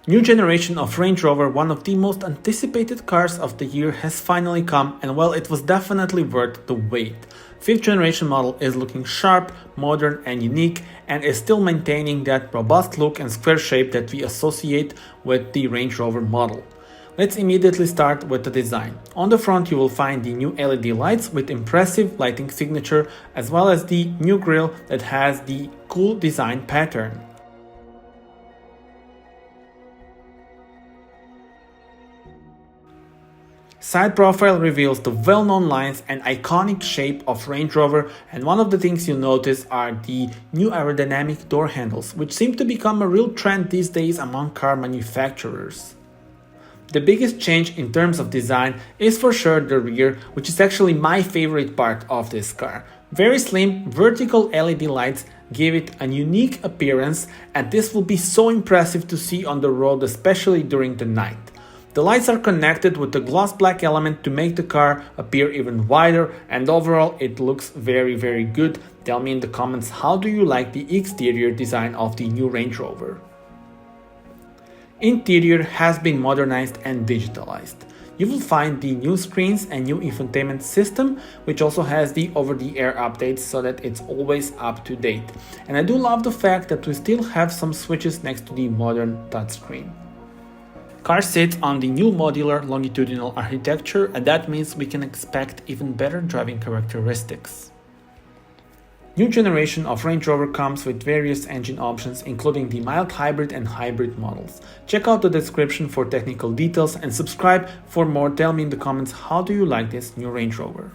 New generation of Range Rover, one of the most anticipated cars of the year, has finally come, and well, it was definitely worth the wait. 5th generation model is looking sharp, modern and unique, and is still maintaining that robust look and square shape that we associate with the Range Rover model. Let's immediately start with the design. On the front you will find the new LED lights with impressive lighting signature, as well as the new grille that has the cool design pattern. Side profile reveals the well-known lines and iconic shape of Range Rover, and one of the things you'll notice are the new aerodynamic door handles, which seem to become a real trend these days among car manufacturers. The biggest change in terms of design is for sure the rear, which is actually my favorite part of this car. Very slim vertical LED lights give it a unique appearance, and this will be so impressive to see on the road, especially during the night. The lights are connected with the gloss black element to make the car appear even wider, and overall it looks very good. Tell me in the comments, how do you like the exterior design of the new Range Rover? Interior has been modernized and digitalized. You will find the new screens and new infotainment system, which also has the over-the-air updates so that it's always up to date. And I do love the fact that we still have some switches next to the modern touchscreen. Car sits on the new modular longitudinal architecture, and that means we can expect even better driving characteristics. New generation of Range Rover comes with various engine options, including the mild hybrid and hybrid models. Check out the description for technical details and subscribe for more. Tell me in the comments, how do you like this new Range Rover?